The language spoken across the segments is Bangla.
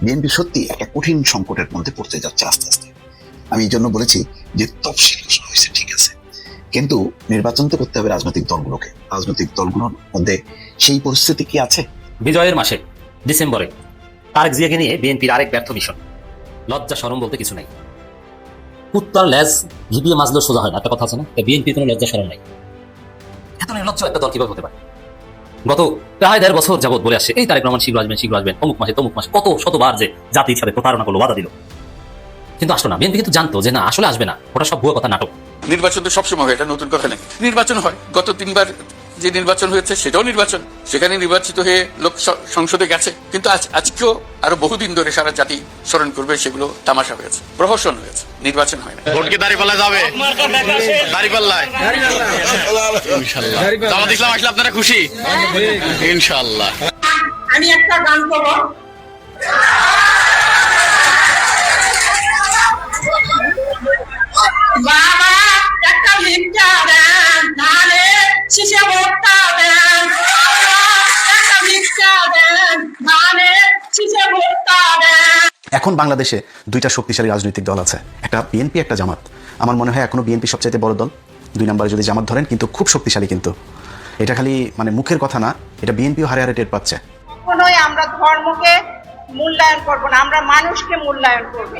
বিএনপি সত্যি একটা কঠিন সংকটের মধ্যে পড়তে যাচ্ছে আস্তে আস্তে। আমি এই জন্য বলেছি যে তফসিল ঘোষণা হয়েছে ঠিক আছে, কিন্তু নির্বাচন তো করতে হবে রাজনৈতিক দলগুলোকে। রাজনৈতিক দলগুলোর মধ্যে সেই পরিস্থিতি কি আছে? বিজয়ের মাসে ডিসেম্বরে তারেক জিয়াকে নিয়ে বিএনপির আরেক ব্যর্থ মিশন। লজ্জা শরম বলতে কিছু নাই। কুত্তার লেজ ঘিবিয়ে মাজলেও সোজা হয় না, একটা কথা আছে না? বিএনপির কোনো লজ্জা শরম নাই। এত নির্লজ্জ একটা দল কিভাবে হতে পারে? গত প্রায় 1.5 বছর যাবত বলে আসছে এই তারেক রহমান শীঘ্র আসবেন, অমুক মাসে তমুক মাসে, কত শতবার যে জাতির সাথে প্রতারণা করলো, বাধা দিল, কিন্তু আসলো না। বিএনপি কিন্তু জানতো যে না, আসলে আসবে না, ওটা সব ভুয়া কথা, নাটক। নির্বাচন তো সবসময় হয়, এটা নতুন কথা নেই। নির্বাচন হয়, গত 3বার যে নির্বাচন হয়েছে সেটাও নির্বাচন, সেখানে নির্বাচিত হয়ে লোক সংসদে গেছে, কিন্তু আজকেও আরো বহুদিন ধরে সারা জাতি স্মরণ করবে সেগুলো তামাশা হয়েছে, প্রহসন হয়েছে, নির্বাচন হয় না। ভোট কি দাঁড়িপাল্লা যাবে? দাঁড়িপাল্লায় ইনশাআল্লাহ। জামাত ইসলাম আসলে আপনারা খুশি? ইনশাআল্লাহ। আমি একটা গান করব। বাবা একটা ভিক্ষা দেন, ধানে শীষে ভোটটা দেন, একটা ভিক্ষা দেন, ধানে শীষে ভোটটা দেন। এখন বাংলাদেশে দুইটা শক্তিশালী রাজনৈতিক দল আছে, একটা বিএনপি, একটা জামাত। আমার মনে হয় এখনো বিএনপি সবচাইতে বড় দল, 2 নম্বরে যদি জামাত ধরেন, কিন্তু খুব শক্তিশালী। কিন্তু এটা খালি মুখের কথা না, এটা বিএনপিও হারে হারে টের পাচ্ছে। কখনোই আমরা ধর্মকে মূল্যায়ন করব না, আমরা মানুষকে মূল্যায়ন করব।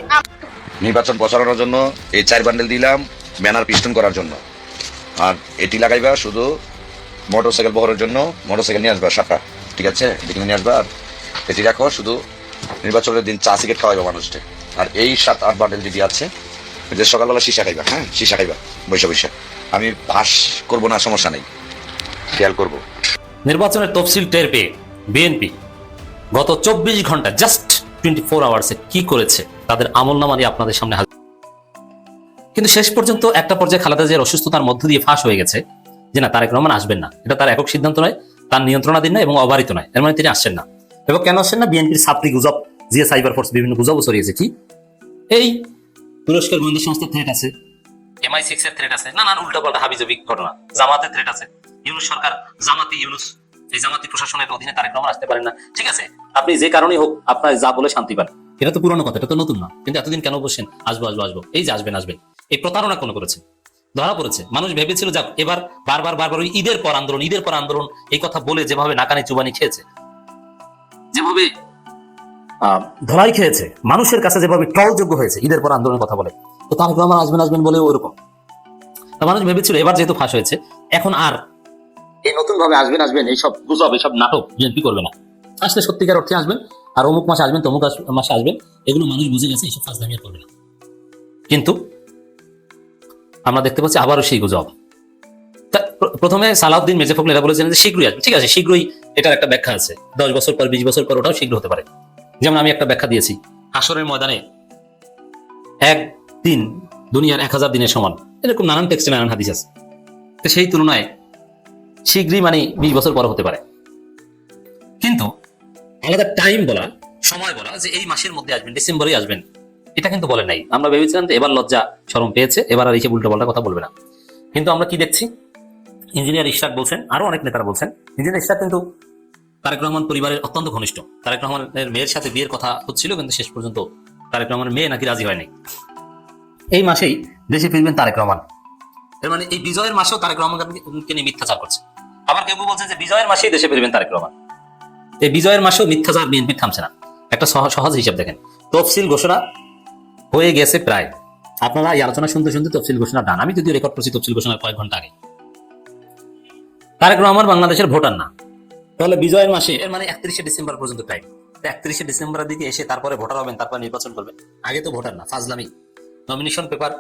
নির্বাচন প্রচারণার জন্য এই 4 বান্ডেল দিলাম, ব্যানার পিস্টন করার জন্য। আর এটি লাগাইবা শুধু মোটরসাইকেল বহরের জন্য, মোটরসাইকেল নিয়ে আসবা 7টা, ঠিক আছে? এদিকে নিয়ে আসবা। আর এটি রাখো শুধু নির্বাচনের দিন চা সিগারেট খাওয়াইবা মানুষকে। আর এই 7-8 বান্ডেল যদি আছে, যে সকালবেলা সীসা খাইবা, হ্যাঁ সীসা খাইবা বৈশা বৈশা। আমি ভাস করবো না, সমস্যা নেই, খেয়াল করবো। নির্বাচনের তফসিল টের পেয়ে বিএনপি গত 24 ঘন্টা, জাস্ট 24 আওয়ার্সে কি করেছে তাদের আমলনামা দিয়ে আপনাদের সামনে হাজির। কিন্তু শেষ পর্যন্ত একটা পর্যায়ে খালেদা জিয়ার অসুস্থতার মধ্য দিয়ে ফাঁস হয়ে গেছে যে না, তারেক রহমান আসবেন না। এটা তার একক সিদ্ধান্ত নয়, তার নিয়ন্ত্রণাধীন নয় এবং অবারিত নয়। এর মানে তিনি আসছেন না। এবং কেন আসছেন না? বিএনপির ছাত্রী গুজব, জিয়া সাইবার ফোর্স বিভিন্ন গুজবও ছড়িয়েছে। কি এই তুরস্কের গোয়েন্দা সংস্থার থ্রেট আছে, MI6 এর থ্রেট আছে, নানান উল্টাপাল্টা হাবিজাবি ঘটনা, জামাতের থ্রেট আছে, ইউনুস সরকার, ইউনুস এই জামাতি প্রশাসনের অধীনে তারেক রহমান আসতে পারেন না। ঠিক আছে, আপনি যে কারণেই হোক আপনার যা বলে শান্তি পান, এটা তো পুরনো কথা, এটা তো নতুন না। কিন্তু এতদিন কেন বলছেন আসবো, এই যে আসবেন, এই প্রতারণা কোনো করেছে, ধরা পড়েছে। মানুষ ভেবেছিল যাক এবার বারবার ওই ঈদের পর আন্দোলন এই কথা বলে যেভাবে নাকানি চুবানি খেয়েছে, যেভাবে ধরাই খেয়েছে, মানুষের কাছে যেভাবে ট্রলযোগ্য হয়েছে ঈদের পর আন্দোলনের কথা বলে, তো তারেক রহমান আসবেন বলে ওরকম মানুষ ভেবেছিল। এবার যেহেতু ফাঁস হয়েছে, এখন আর এই নতুন ভাবে আসবেন এইসব গুজব, এইসব নাটক বিএনপি করবে না। আসলে সত্যিকার অর্থে আসবেন, আর অমুক মাসে আসবেন, তমুক মাসে আসবেন, এগুলো মানুষ বুঝে গেছে, এইসব ফাঁসদামিয়া করবে না। কিন্তু আমরা দেখতে পাচ্ছি আবারও সেই গুজব। প্রথমে সালাউদ্দিন মির্জা ফখরুল এরা বলেছিলেন যে শীঘ্রই আসবে। ঠিক আছে, শীঘ্রই এটার একটা ব্যাখ্যা আছে, 10 বছর পর, 20 বছর পর, ওটাও শীঘ্র হতে পারে। যেমন আমি একটা ব্যাখ্যা দিয়েছি, হাসরের ময়দানে একদিন দুনিয়ার 1000 দিনের সমান, এরকম নানান টেক্সটে নানান হাদিস আছে। তো সেই তুলনায় শীঘ্রই 20 বছর পর হতে পারে। কিন্তু আলাদা টাইম বলা, সময় বলা যে এই মাসের মধ্যে আসবেন, ডিসেম্বরেই আসবেন, এটা কিন্তু বলেন নাই। আমরা ভেবেছিলাম যে এবার লজ্জা শরম পেয়েছে, এবার আর এসে উল্টোপাল্টা কথা বলবে না। কিন্তু আমরা কি দেখছি, ইঞ্জিনিয়ার ইশরাক বলছেন, আরো অনেক নেতারা বলছেন, ইঞ্জিনিয়ার ইশরাক কিন্তু তারেক রহমান পরিবারের অত্যন্ত ঘনিষ্ঠ। তারেক রহমানের মেয়ের সাথে বিয়ের কথা হচ্ছিল, কিন্তু শেষ পর্যন্ত তারেক রহমানের মেয়ে নাকি রাজি হয়নি। এই মাসেই দেশে ফিরবেন তারেক রহমান। এর মানে এই বিজয়ের মাসেও তারেক রহমানকে নিয়ে মিথ্যাচার করছে। আবার কেউ বলছে যে বিজয়ের মাসেই দেশে ফিরবেন তারেক রহমান। এই বিজয়ের মাসেও মিথ্যাচার বিএনপি থামছে না। একটা সহজ হিসাব দেখেন, তফসিল ঘোষণা হয়ে গেছে প্রায়। আপনারা এই আলোচনা শুনতে তফসিল ঘোষণা ডান। আমি যদিও রেকর্ড করছি তফসিল ঘোষণার কয়েক ঘন্টা আগে। তারেক রহমান বাংলাদেশের ভোটার না, তাহলে বিজয়ের মাসে, এর মানে 31শে ডিসেম্বর পর্যন্ত টাইম। 31শে ডিসেম্বরের দিকে এসে তারপরে ভোটার হবেন, তারপর নির্বাচন করবেন। আগে তো ভোটার না, ফাজলামি। নমিনেশন পেপার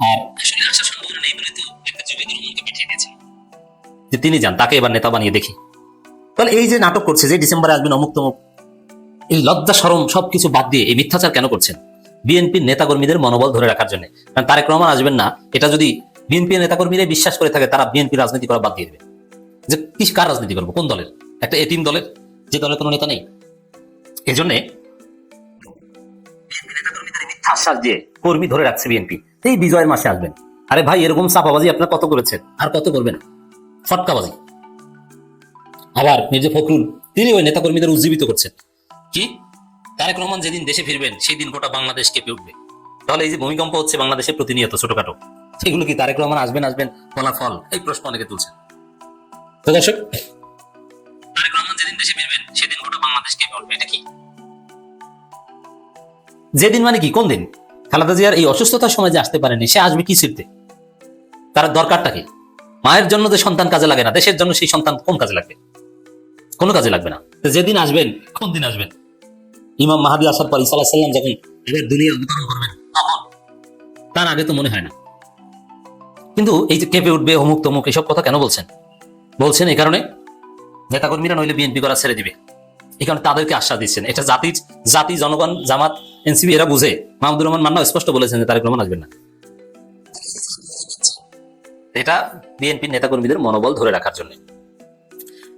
আর আসলে আসার সম্ভাবনা নেই বলে তো একটা জুবেদুর রহমানকে পাঠিয়ে দিয়েছে যে তিনি যান, তাকে এবার নেতা বানিয়ে দেখি। তাহলে এই যে নাটক করছে যে ডিসেম্বরে আসবেন অমুক তমুক, এই লজ্জা শরম সবকিছু বাদ দিয়ে এই মিথ্যাচার কেন করছেন? বিএনপির নেতাকর্মীদের মনোবল ধরে রাখার জন্য। কারণ তারেক রহমান আসবেন না, এটা যদি বিএনপির নেতাকর্মীরা বিশ্বাস করে থাকে, তারা বিএনপি রাজনীতি করা বাদ দিয়ে দেবে। যে কি কার রাজনীতি করবো, কোন দলের? একটা এতিম দলের, যে দলের কোনো নেতা নেই। এজন্য মিথ্যা আশ্বাস দিয়ে কর্মী ধরে রাখছে বিএনপি, এই বিজয়ের মাসে আসবেন। আরে ভাই, এরকম চাপাবাজি আপনারা কত করেছেন, আর কত করবেন? ফটকাবাজি। আবার মির্জা ফখরুল তিনি ওই নেতাকর্মীদের উজ্জীবিত করছেন কি তারেক রহমান যেদিন দেশে ফিরবেন সেই দিন গোটা বাংলাদেশ কেঁপে উঠবে। তাহলে এই যে ভূমিকম্প হচ্ছে বাংলাদেশে প্রতিনিয়ত ছোটখাটো, সেগুলো কি তারেক রহমান আসবেন ফলাফল? এই প্রশ্ন অনেকে তুলছেন। তো দর্শক, তারেক রহমান যেদিন দেশে ফিরবেন সেদিন গোটা বাংলাদেশ কেঁপে উঠবে, এটা কি? যেদিন মানে কি, কোন দিন? খালেদা জিয়ার এই অসুস্থতার সময় যে আসতে পারেনি, সে আসবে কি ছিড়তে? তার দরকারটা কি? মায়ের জন্য যে সন্তান কাজে লাগে না, দেশের জন্য সেই সন্তান কোন কাজে লাগবে? কোনো কাজে লাগবে না। তো যেদিন আসবেন, কোন দিন আসবেন? ইমাম মাহাদি আসার পর ঈসা আলাইহিস সালাম যখন এবার দুনিয়া অবতরণ করবেন তখন, তার আগে তো মনে হয় না। কিন্তু এই যে কেঁপে উঠবে অমুক তমুক এসব কথা কেন বলছেন? বলছেন এই কারণে নেতাকর্মীরা নইলে বিএনপি করা ছেড়ে দিবে, এই কারণে তাদেরকে আশ্বাস দিচ্ছেন। এটা জাতি জনগণ, জামাত, এনসিপি এরা বুঝে। মাহমুদুর রহমান মান্না স্পষ্ট বলেছেন যে তারেক রহমান আসবেন না। এটা বিএনপির নেতাকর্মীদের মনোবল ধরে রাখার জন্য।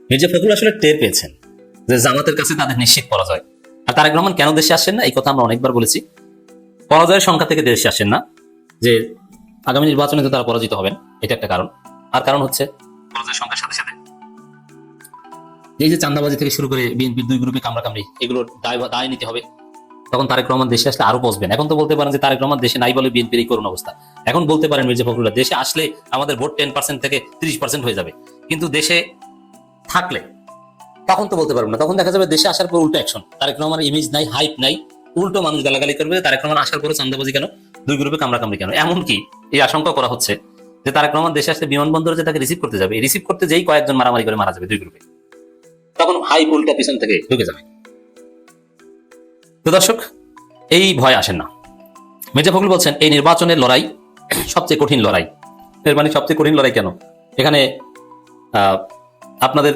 মির্জা ফখরুল আসলে টের পেয়েছেন যে জামাতের কাছে তাদের নিশ্চিত পরাজয়। আর তারেক রহমান কেন দেশে আসেন না, এই কথা আমরা অনেকবার বলেছি। পরাজয়ের সংখ্যা থেকে দেশে আসেন না, যে আগামী নির্বাচনে তো তারা পরাজিত হবেন, এটা একটা কারণ। আর কারণ হচ্ছে পরাজয়ের সংখ্যার সাথে সাথে এই যে চাঁদাবাজি থেকে শুরু করে বিএনপির দুই গ্রুপে কামড়াকামড়ি, এগুলোর দায় নিতে হবে। তখন তারেক রহমান দেশে আসলে আরো বসবেন। এখন তো বলতে পারেন যে তারেক রহমান দেশে নাই বলে বিএনপির এই করুণ অবস্থা। এখন বলতে পারেন মির্জা ফখরুল্লাহ দেশে আসলে আমাদের ভোট 10% থেকে 30% হয়ে যাবে, কিন্তু দেশে থাকলে তখন তো বলতে পারবো না। তখন দেখা যাবে দেশে আসার পর উল্টো অ্যাকশন, তারেক রহমানের ইমেজ নাই, হাইপ নাই, উল্টো মানুষ গালাগালি করবে তারেক রহমান আসার পরে চাঁদাবাজি কেন, দুই গ্রুপে কামড়াকামড়ি কেন। এমনকি এই আশঙ্কা করা হচ্ছে যে তারেক রহমান দেশে আসলে বিমানবন্দরে যে তাকে রিসিভ করতে যাবে, রিসিভ করতে যেই কয়েকজন মারামারি করে মারা যাবে দুই গ্রুপে, তখন হাইপ উল্টা পিছন থেকে ঢুকে যাবে। তো দর্শক, এই ভয় আসেন না। মির্জা ফখরুল বলছেন এই নির্বাচনের লড়াই সবচেয়ে কঠিন লড়াই। এর মানে সবচেয়ে কঠিন লড়াই কেন? এখানে আপনাদের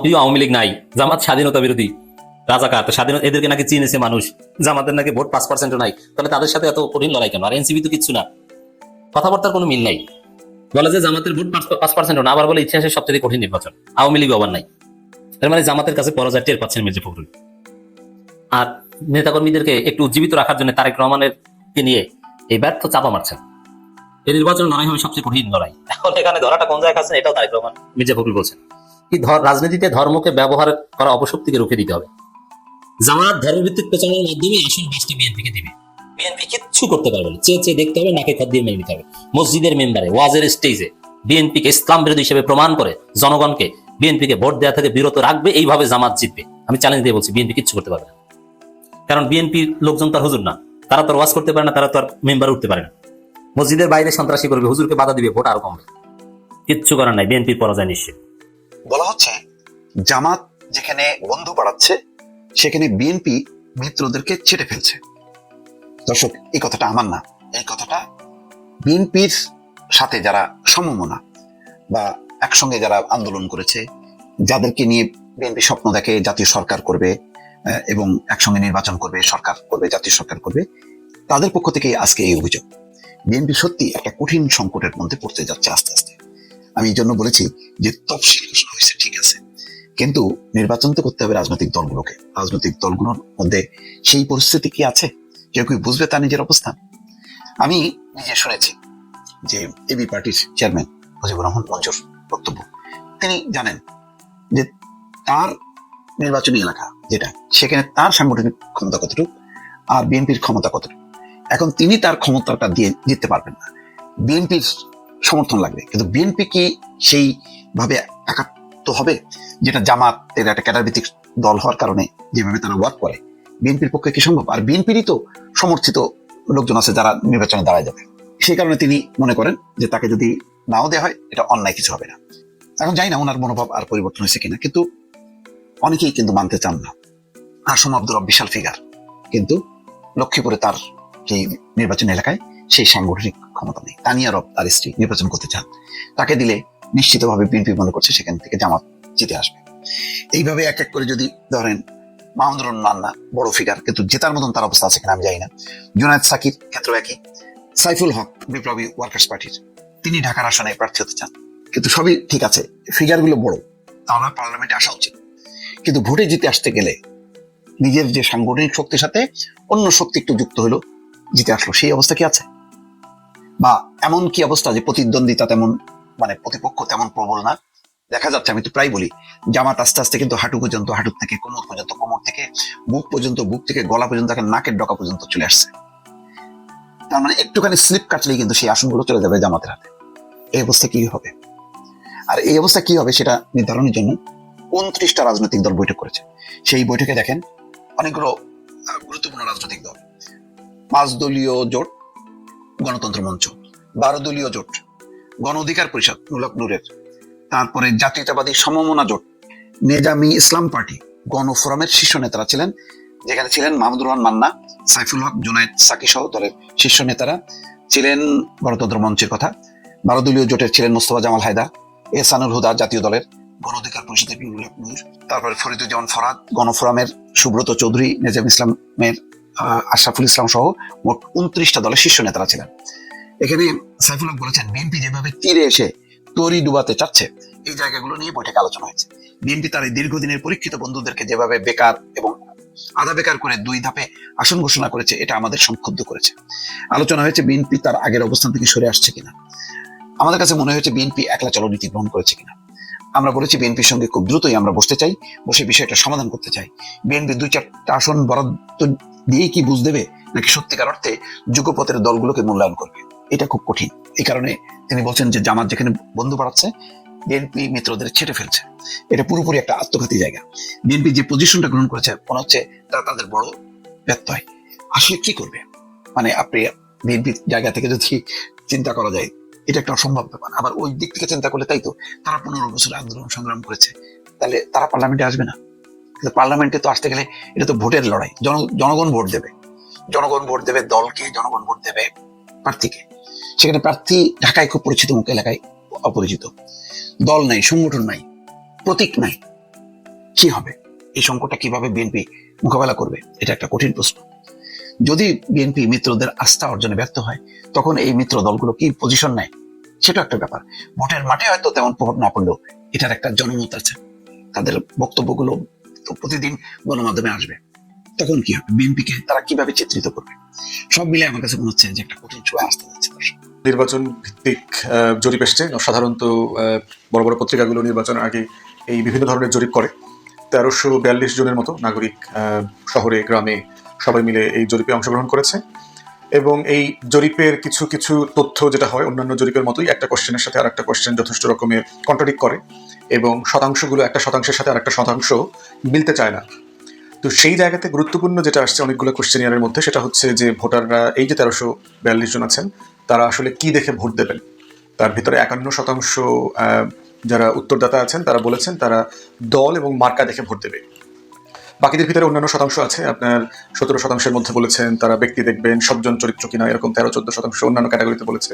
প্রিয় আওয়ামী লীগ নাই, জামাত স্বাধীনতা বিরোধী, রাজাকার, তো স্বাধীনতা এদেরকে নাকি চিনেছে মানুষ, জামাতের নাকি ভোট 5% নাই, তাহলে তাদের সাথে এত কঠিন লড়াই কেন? আর এনসিপি তো কিচ্ছু না, কথাবার্তার কোনো মিল নাই। বলে যে জামাতের ভোট 5% না, আবার বলে ইতিহাসের সবচেয়ে কঠিন নির্বাচন, আওয়ামী লীগ আবার নাই। এর মানে জামাতের কাছে পরাজয় টের পাচ্ছেন মির্জা ফখরুল। আর নেতাকর্মীদেরকে একটু উজ্জীবিত রাখার জন্য তারেক রহমানের কে নিয়ে এই ব্যর্থ চাপা মারছেন। এই নির্বাচন লড়াই হবে সবচেয়ে কঠিন লড়াই। এখন এখানে ধরাটা কোন জায়গায় খাচ্ছেন, এটাও তারেক রহমান মির্জা ফখরুল বলছেন কি রাজনীতিতে ধর্মকে ব্যবহার করা অপশক্তিকে রুখে দিতে হবে। জামাত ধর্মভিত্তিক প্রচারণার মাধ্যমে আসল বাসটি বিএনপিকে দিবে। বিএনপি কিচ্ছু করতে পারবে না, চেয়ে চেয়ে দেখতে হবে, নাকে খত দিয়ে মেনে নিতে হবে। মসজিদের মেম্বারে, ওয়াজের স্টেজে বিএনপিকে ইসলাম বিরোধী হিসেবে প্রমাণ করে জনগণকে বিএনপিকে ভোট দেওয়া থেকে বিরত রাখবে, এইভাবে জামাত জিতবে। আমি চ্যালেঞ্জ দিয়ে বলছি বিএনপি কিচ্ছু করতে পারবে না, কারণ বিএনপির লোকজন তার হুজুর না, তারা তো ওয়াজ করতে পারে না, তারা তো আর মেম্বার উঠতে পারে না। মসজিদের বাইরে সন্ত্রাসী করবে, হুজুরকে বাধা দিবে, ভোট আরো কমবে। কিচ্ছু করার নাই, বিএনপির পরাজয় নিশ্চিত। বলা হচ্ছে জামাত যেখানে বন্ধু বাড়াচ্ছে সেখানে বিএনপি মিত্রদেরকে ছেটে ফেলছে। দর্শক, এই কথাটা আমার না, এই কথাটা বিএনপির সাথে যারা সমমনা বা একসঙ্গে যারা আন্দোলন করেছে, যাদেরকে নিয়ে বিএনপি স্বপ্ন দেখে জাতীয় সরকার করবে এবং একসঙ্গে নির্বাচন করবে, সরকার করবে, জাতীয় সরকার করবে, তাদের পক্ষ থেকে আজকে এই অভিযোগ। বিএনপি সত্যি একটা কঠিন সংকটের মধ্যে পড়তে যাচ্ছে আস্তে আস্তে। আমি এই জন্য বলেছি যে তফসিল ঘোষণা হয়েছে ঠিক আছে, কিন্তু নির্বাচন তো করতে হবে রাজনৈতিক দলগুলোকে। রাজনৈতিক দলগুলোর মধ্যে সেই পরিস্থিতি কি আছে? কেউ কেউ বুঝবে তার নিজের অবস্থান। আমি নিজে শুনেছি যে এবি পার্টির চেয়ারম্যান মুজিবুর রহমান মঞ্জুর বক্তব্য, তিনি জানেন যে তার নির্বাচনী এলাকা যেটা, সেখানে তার সাংগঠনিক ক্ষমতা কতটুকু আর বিএনপির ক্ষমতা কতটুকু। এখন তিনি তার ক্ষমতাটা দিয়ে জিততে পারবেন না, বিএনপির সমর্থন লাগবে। কিন্তু বিএনপি কি সেইভাবে একাত্ম হবে যেটা জামাতের একটা ক্যাডার ভিত্তিক দল হওয়ার কারণে যেভাবে তারা ওয়ার্ক করে, বিএনপির পক্ষে কি সম্ভব? আর বিএনপিরই তো সমর্থিত লোকজন আছে যারা নির্বাচনে দাঁড়ায় যাবে। সেই কারণে তিনি মনে করেন যে তাকে যদি নাও দেওয়া হয় এটা অন্যায় কিছু হবে না। এখন জানি না ওনার মনোভাব আর পরিবর্তন হয়েছে কিনা, কিন্তু অনেকেই কিন্তু মানতে চান না। আসম আব্দুর রব বিশাল ফিগার, কিন্তু লক্ষ্মীপুরে তার সেই নির্বাচনী এলাকায় সেই সাংগঠনিক ক্ষমতা নেই। তানিয়া রব তার স্ত্রী নির্বাচন করতে চান, তাকে দিলে নিশ্চিতভাবে বিএনপি মনে করছে সেখান থেকে জামাত জিতে আসবে। এইভাবে এক এক করে যদি ধরেন মাহমুদুর রহমান মান্না বড় ফিগার, কিন্তু জেতার মতন তার অবস্থা আছে কিনা আমি জানি না। জুনায়েদ সাকির ক্ষেত্রে একই। সাইফুল হক বিপ্লবী ওয়ার্কার্স পার্টির, তিনি ঢাকার আসনে প্রার্থী হতে চান, কিন্তু সবই ঠিক আছে, ফিগারগুলো বড়, তাহলে পার্লামেন্টে আসা উচিত। কিন্তু ভোটে জিতে আসতে গেলে নিজের যে সাংগঠনিক শক্তির সাথে অন্য শক্তি একটু যুক্ত হলো, জিতে আসলো, সেই অবস্থা কি আছে? বা এমন কি অবস্থা যে প্রতিদ্বন্দ্বিতা তেমন, মানে প্রতিপক্ষ তেমন প্রবল না, দেখা যাচ্ছে, আমি তো প্রায় বলি, জামাত আস্তে আস্তে কিন্তু হাঁটু পর্যন্ত, হাঁটু থেকে কোমর পর্যন্ত, কোমর থেকে বুক পর্যন্ত, বুক থেকে গলা পর্যন্ত, এখন নাকের ডকা পর্যন্ত চলে আসছে। তার মানে একটুখানি স্লিপ কাটলেই কিন্তু সেই আসনগুলো চলে যাবে জামাতের হাতে। এই অবস্থা কি হবে? আর এই অবস্থা কি হবে সেটা নির্ধারণের জন্য 29টা রাজনৈতিক দল বৈঠক করেছে। সেই বৈঠকে দেখেন অনেকগুলো গুরুত্বপূর্ণ রাজনৈতিক দল, 5 দলীয় জোট গণতন্ত্র মঞ্চ, 12 দলীয় জোট গণ অধিকার পরিষদ নুলাক নূরের, তারপরে জাতীয়তাবাদী সমমনা জোট, নেজামি ইসলাম পার্টি, গণফোরামের শীর্ষ নেতারা ছিলেন, যেখানে ছিলেন মাহমুদুর রহমান মান্না, সাইফুল হক, জুনায়েদ সাকি সহ দলের শীর্ষ নেতারা ছিলেন। গণতন্ত্র মঞ্চের কথা, 12 দলীয় জোটের ছিলেন মোস্তফা জামাল হায়দার, এহসানুল হুদা জাতীয় দলের, গণ অধিকার পরিষদের নুলাক নূর, তারপরে ফরিদুজ্জামান ফরহাদ, গণফোরামের সুব্রত চৌধুরী, নেজাম ইসলামের আশরাফুল ইসলাম সহ মোট 29টা দলের শীর্ষ নেতারা ছিলেন। এখানে সাইফুল হক বলেছেন, বিএনপি যেভাবে তীরে এসে তরি ডুবাতে চাচ্ছে, এই জায়গাগুলো নিয়ে বৈঠকে আলোচনা হয়েছে। বিএনপি তার এই দীর্ঘদিনের পরীক্ষিত বন্ধুদেরকে যেভাবে বেকার এবং আধা বেকার করে 2 ধাপে আসন ঘোষণা করেছে, এটা আমাদের সংক্ষুব্ধ করেছে। আলোচনা হয়েছে বিএনপি তার আগের অবস্থান থেকে সরে আসছে কিনা। আমাদের কাছে মনে হয়েছে বিএনপি একলা চলো নীতি গ্রহণ করেছে কিনা। আমরা বলেছি বিএনপির সঙ্গে খুব দ্রুতই আমরা বসতে চাই, বসে বিষয়টা সমাধান করতে চাই। বিএনপি 2-4টা আসন বরাদ্দ দিয়ে কি বুঝ দেবে, নাকি সত্যিকার অর্থে যুগপথের দলগুলোকে মূল্যায়ন করবে, এটা খুব কঠিন। এই কারণে তিনি বলছেন যে জামাত যেখানে বন্ধু বাড়াচ্ছে, বিএনপি মিত্রদের ছেড়ে ফেলছে। এটা পুরোপুরি একটা আত্মঘাতী জায়গা। বিএনপি যে পজিশনটা গ্রহণ করেছে মনে হচ্ছে তাদের বড় ব্যত্যয়। আসলে কি করবে, মানে আপনি বিএনপি জায়গা থেকে যদি চিন্তা করা যায়, এটা একটা অসম্ভব ব্যাপার। আবার ওই দিক থেকে চিন্তা করলে তাই তো তারা 15 বছর আন্দোলন সংগ্রাম করেছে, তাহলে তারা পার্লামেন্টে আসবে না? কিন্তু পার্লামেন্টে তো আসতে গেলে এটা তো ভোটের লড়াই, জনগণ ভোট দেবে, জনগণ ভোট দেবে দলকে, জনগণ ভোট দেবে প্রার্থীকে। সেখানে প্রার্থী ঢাকায় খুব পরিচিত মুখ, এলাকায় অপরিচিত, দল নাই, সংগঠন নাই, প্রতীক নাই। কি হবে? এই সংকটটা কিভাবে বিএনপি মোকাবেলা করবে, এটা একটা কঠিন প্রশ্ন। যদি বিএনপি মিত্রদের আস্থা অর্জনে ব্যর্থ হয়, তখন এই মিত্র দলগুলো কি পজিশন নেয়, সেটা একটা ব্যাপার। ভোটের মাঠে হয়তো তেমন প্রভাব না পড়লেও এটার একটা জনমত আছে, তাদের বক্তব্যগুলো প্রতিদিন গণমাধ্যমে আসবে। তখন কি হবে, বিএনপিকে তারা কিভাবে চিত্রিত করবে? সব মিলে আমার কাছে মনে হচ্ছে যে একটা কঠিন সময় আসতে যাচ্ছে। নির্বাচন ভিত্তিক জরিপ এসছে। সাধারণত বড় বড় পত্রিকাগুলো নির্বাচনের আগে এই বিভিন্ন ধরনের জরিপ করে। 1342 জনের মতো নাগরিক শহরে গ্রামে সবাই মিলে এই জরিপে অংশগ্রহণ করেছে। এবং এই জরিপের কিছু কিছু তথ্য যেটা হয় অন্যান্য জরিপের মতোই, একটা কোশ্চেনের সাথে আর একটা কোশ্চেন যথেষ্ট রকমের কন্ট্রাডিক্ট করে, এবং শতাংশগুলো একটা শতাংশের সাথে আর একটা শতাংশ মিলতে চায় না। তো সেই জায়গাতে গুরুত্বপূর্ণ যেটা আসছে অনেকগুলো কোশ্চেনিয়ারের মধ্যে, সেটা হচ্ছে যে ভোটাররা, এই যে 1342 জন আছেন, তারা আসলে কি দেখে ভোট দেবেন। তার ভিতরে 51% যারা উত্তরদাতা আছেন তারা বলেছেন তারা দল এবং মার্কা দেখে ভোট দেবে। বাকিদের ভিতরে অন্যান্য শতাংশ আছে, আপনার 17% মধ্যে বলেছেন তারা ব্যক্তি দেখবেন, সজ্জন চরিত্র কিনা, এরকম 13-14% অন্যান্য ক্যাটাগরিতে বলেছে।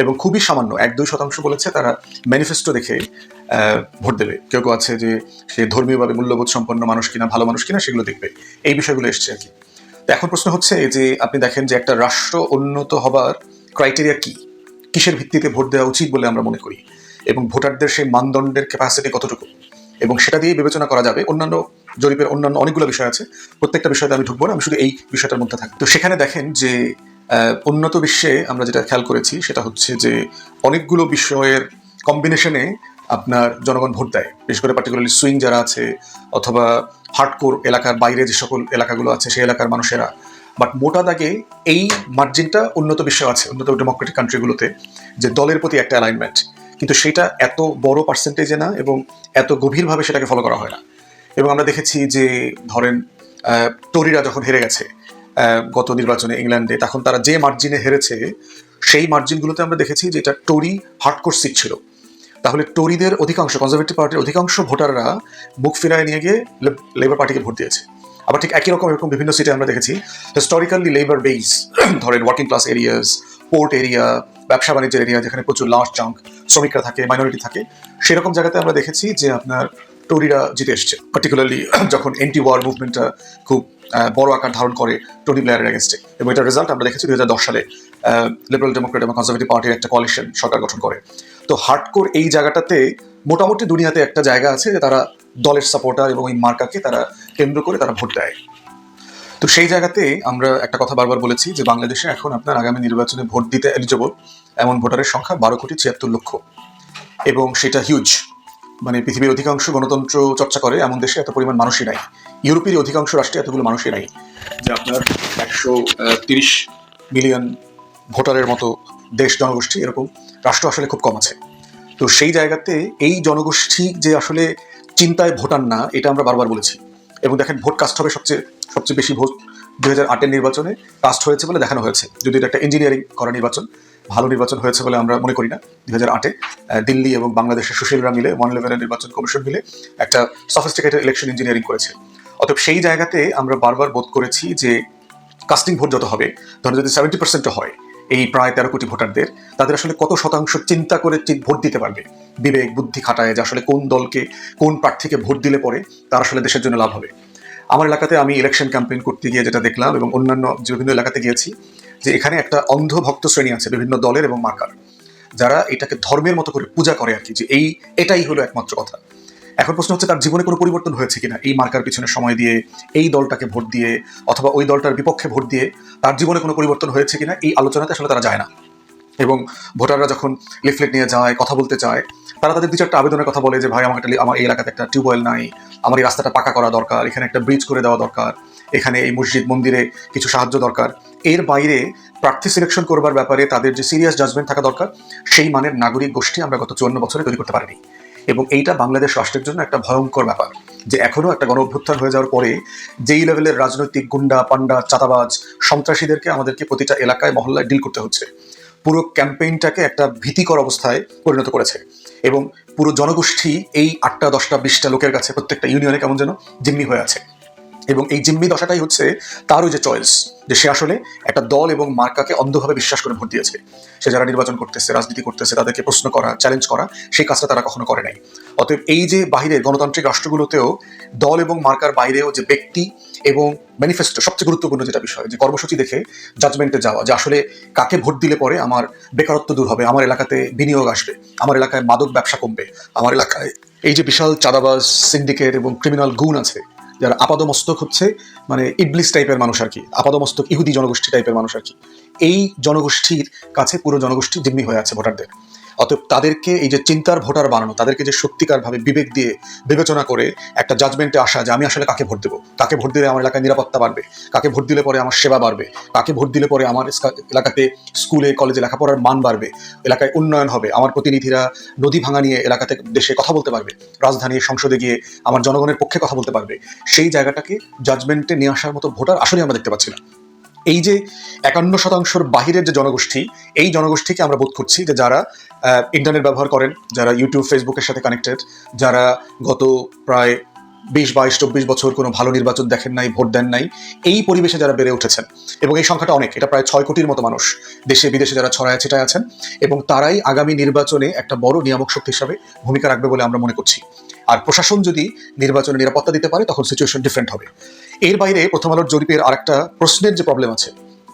এবং খুবই সামান্য 1-2% বলেছে তারা ম্যানিফেস্টো দেখে ভোট দেবে। কেউ কেউ আছে যে সে ধর্মীয়ভাবে মূল্যবোধ সম্পন্ন মানুষ কিনা, ভালো মানুষ কিনা, সেগুলো দেখবে। এই বিষয়গুলো এসছে আর কি। তো এখন প্রশ্ন হচ্ছে যে আপনি দেখেন যে একটা রাষ্ট্র উন্নত হবার ক্রাইটেরিয়া কি, কিসের ভিত্তিতে ভোট দেওয়া উচিত বলে আমরা মনে করি, এবং ভোটারদের সেই মানদণ্ডের ক্যাপাসিটি কতটুকু, এবং সেটা দিয়ে বিবেচনা করা যাবে। অন্যান্য জরিপের অন্যান্য অনেকগুলো বিষয় আছে, প্রত্যেকটা বিষয়তে আমি ঢুকবো না, আমি শুধু এই বিষয়টার মধ্যে থাকি। তো সেখানে দেখেন যে উন্নত বিশ্বে আমরা যেটা খেয়াল করেছি সেটা হচ্ছে যে অনেকগুলো বিষয়ের কম্বিনেশনে আপনার জনগণ ভোট দেয়, বিশেষ করে পার্টিকুলারলি সুইং যারা আছে অথবা হার্ডকোর এলাকার বাইরে যে সকল এলাকাগুলো আছে সেই এলাকার মানুষেরা। বাট মোটা দাগে এই মার্জিনটা উন্নত বিশ্বে আছে, উন্নত ডেমোক্রেটিক কান্ট্রিগুলোতে, যে দলের প্রতি একটা অ্যালাইনমেন্ট, কিন্তু সেটা এত বড় পার্সেন্টেজে না এবং এত গভীরভাবে সেটাকে ফলো করা হয় না। এবং আমরা দেখেছি যে ধরেন টরিরা যখন হেরে গেছে গত নির্বাচনে ইংল্যান্ডে, তখন তারা যে মার্জিনে হেরেছে সেই মার্জিনগুলোতে আমরা দেখেছি যে এটা টরি হার্ডকোর সিট ছিল। তাহলে টরিদের অধিকাংশ, কনজারভেটিভ পার্টির অধিকাংশ ভোটাররা মুখ ফিরায় নিয়ে গিয়ে লেবার পার্টিকে ভোট দিয়েছে। আবার ঠিক একই রকম এরকম বিভিন্ন সিটে আমরা দেখেছি হিস্টোরিক্যালি লেবার বেস, ধরেন working class areas, port area, ব্যবসা বাণিজ্যের এরিয়া যেখানে প্রচুর লার্জ চাঙ্ক শ্রমিকরা থাকে, মাইনরিটি থাকে, সেরকম জায়গাতে আমরা দেখেছি যে আপনার টরিরা জিতে এসছে। পার্টিকুলারলি যখন এন্টি ওয়ার মুভমেন্টটা খুব বড় আকার ধারণ করে টনি ব্লেয়ারের এগেনস্টে, এবং এটার রেজাল্ট আমরা দেখেছি 2010 সালে লিবারেল ডেমোক্রেট এবং কনজারভেটিভ পার্টির একটা কোয়ালিশন সরকার গঠন করে। তো হার্ডকোর এই জায়গাটাতে মোটামুটি দুনিয়াতে একটা জায়গা আছে যে তারা দলের সাপোর্টার এবং এই মার্কাকে তারা কেন্দ্র করে তারা ভোট দেয়। তো সেই জায়গাতে আমরা একটা কথা বারবার বলেছি যে বাংলাদেশে এখন আপনার আগামী নির্বাচনে ভোট দিতে এলিজিবল এমন ভোটারের সংখ্যা 12,76,00,000, এবং সেটা হিউজ। মানে পৃথিবীর অধিকাংশ গণতন্ত্র চর্চা করে এমন দেশে এত পরিমাণ মানুষই নাই। ইউরোপের অধিকাংশ রাষ্ট্রে এতগুলো মানুষই নাই যে আপনার 130 মিলিয়ন ভোটারের মতো দেশ জনগোষ্ঠী, এরকম রাষ্ট্র আসলে খুব কম আছে। তো সেই জায়গাতে এই জনগোষ্ঠী যে আসলে চিন্তায় ভোটার না, এটা আমরা বারবার বলেছি। এবং দেখেন ভোট কাস্ট হবে সবচেয়ে বেশি ভোট 2008-এর নির্বাচনে কাস্ট হয়েছে বলে দেখানো হয়েছে, যদি এটা একটা ইঞ্জিনিয়ারিং করা নির্বাচন, ভালো নির্বাচন হয়েছে বলে আমরা মনে করি না। 2008-এ দিল্লি এবং বাংলাদেশের সুশীলরা মিলে 111-এর নির্বাচন কমিশন মিলে একটা সফিস্টিকেটেড ইলেকশন ইঞ্জিনিয়ারিং করেছে। অতএব সেই জায়গাতে আমরা বারবার বোধ করেছি যে কাস্টিং ভোট যত হবে, ধরুন যদি 70% হয় এই প্রায় 13 কোটি ভোটারদের, তাদের আসলে কত শতাংশ চিন্তা করে ভোট দিতে পারবে, বিবেক বুদ্ধি খাটায় যে আসলে কোন দলকে কোন প্রার্থীকে ভোট দিলে পরে তার আসলে দেশের জন্য লাভ হবে। আমার এলাকাতে আমি ইলেকশন ক্যাম্পেইন করতে গিয়ে যেটা দেখলাম, এবং অন্যান্য বিভিন্ন এলাকাতে গিয়েছি, যে এখানে একটা অন্ধ ভক্ত শ্রেণী আছে বিভিন্ন দলের এবং মার্কার, যারা এটাকে ধর্মের মতো করে পূজা করে আর কি, যে এটাই হলো একমাত্র কথা। এখন প্রশ্ন হচ্ছে তার জীবনে কোনো পরিবর্তন হয়েছে কিনা এই মার্কার পিছনে সময় দিয়ে, এই দলটাকে ভোট দিয়ে অথবা ওই দলটার বিপক্ষে ভোট দিয়ে তার জীবনে কোনো পরিবর্তন হয়েছে কিনা এই আলোচনাতে আসলে তারা যায় না। এবং ভোটাররা যখন লিফলেট নিয়ে যায়, কথা বলতে চায়, তারা তাদের 2-4টা আবেদনের কথা বলে যে ভাই আমার এই এলাকাতে একটা টিউবওয়েল নাই, আমার এই রাস্তাটা পাকা করা দরকার, এখানে একটা ব্রিজ করে দেওয়া দরকার, এখানে এই মসজিদ মন্দিরে কিছু সাহায্য দরকার। এর বাইরে প্রার্থী সিলেকশন করবার ব্যাপারে তাদের যে সিরিয়াস জাজমেন্ট থাকা দরকার, সেই মানের নাগরিক গোষ্ঠী আমরা গত 54 বছরে তৈরি করতে পারিনি। এবং এইটা বাংলাদেশ রাষ্ট্রের জন্য একটা ভয়ঙ্কর ব্যাপার, যে এখনো একটা গণ অভ্যুত্থান হয়ে যাওয়ার পরে যেই লেভেলের রাজনৈতিক গুন্ডা পান্ডা চাঁদাবাজ সন্ত্রাসীদেরকে আমাদেরকে প্রতিটা এলাকায় মহল্লায় ডিল করতে হচ্ছে, পুরো ক্যাম্পেইনটাকে একটা ভীতিকর অবস্থায় পরিণত করেছে। এবং পুরো জনগোষ্ঠী এই 8টা 10টা 20টা লোকের কাছে প্রত্যেকটা ইউনিয়নে কেমন যেন জিম্মি হয়ে আছে। এবং এই জিম্মি দশাটাই হচ্ছে তার ওই যে চয়েস, যে সে আসলে একটা দল এবং মার্কাকে অন্ধভাবে বিশ্বাস করে ভোট দিয়েছে। সে যারা নির্বাচন করতেছে, রাজনীতি করতেছে, তাদেরকে প্রশ্ন করা, চ্যালেঞ্জ করা, সেই কাজটা তারা কখনো করে নাই। অতএব এই যে বাইরে গণতান্ত্রিক রাষ্ট্রগুলোতেও দল এবং মার্কার বাইরেও যে ব্যক্তি এবং ম্যানিফেস্টো, সবচেয়ে গুরুত্বপূর্ণ যেটা বিষয়, যে কর্মসূচি দেখে জাজমেন্টে যাওয়া, যে আসলে কাকে ভোট দিলে পরে আমার বেকারত্ব দূর হবে, আমার এলাকাতে বিনিয়োগ আসবে, আমার এলাকায় মাদক ব্যবসা কমবে, আমার এলাকায় এই যে বিশাল চাঁদাবাজ সিন্ডিকেট এবং ক্রিমিনাল গুণ আছে, যারা আপাদমস্তক হচ্ছে মানে ইবলিস টাইপের মানুষ আর কি, আপাদমস্তক ইহুদি জনগোষ্ঠী টাইপের মানুষ আর কি, এই জনগোষ্ঠীর কাছে পুরো জনগোষ্ঠী জিম্মি হয়ে আছে ভোটারদের। অতএব তাদেরকে এই যে চিন্তার ভোটার বানানো, তাদেরকে যে সত্যিকারভাবে বিবেক দিয়ে বিবেচনা করে একটা জাজমেন্টে আসা যে আমি আসলে কাকে ভোট দেবো, কাকে ভোট দিলে আমার এলাকায় নিরাপত্তা বাড়বে, কাকে ভোট দিলে পরে আমার সেবা বাড়বে, কাকে ভোট দিলে পরে আমার এলাকাতে স্কুলে কলেজে লেখাপড়ার মান বাড়বে, এলাকায় উন্নয়ন হবে, আমার প্রতিনিধিরা নদী ভাঙা নিয়ে এলাকাতে দেশে কথা বলতে পারবে, রাজধানী সংসদে গিয়ে আমার জনগণের পক্ষে কথা বলতে পারবে, সেই জায়গাটাকে জাজমেন্টে নিয়ে আসার মতো ভোটার আসলে আমরা দেখতে পাচ্ছি না। এই যে 51% বাহিরের যে জনগোষ্ঠী, এই জনগোষ্ঠীকে আমরা বোধ করছি যে যারা ইন্টারনেট ব্যবহার করেন, যারা ইউটিউব ফেসবুকের সাথে কানেক্টেড, যারা গত প্রায় 20, 22, 24 বছর কোনো ভালো নির্বাচন দেখেন নাই, ভোট দেন নাই, এই পরিবেশে যারা বেড়ে উঠেছেন, এবং এই সংখ্যাটা অনেক, এটা প্রায় 6 কোটির মতো মানুষ দেশে বিদেশে যারা ছড়ায় ছিটায় আছেন, এবং তারাই আগামী নির্বাচনে একটা বড় নিয়ামক শক্তি হিসাবে ভূমিকা রাখবে বলে আমরা মনে করছি। আর প্রশাসন যদি নির্বাচনে নিরাপত্তা দিতে পারে তখন সিচুয়েশন ডিফারেন্ট হবে। এর বাইরে প্রথম আলোর জরিপের আরেকটা প্রশ্নের যে প্রবলেম আছে,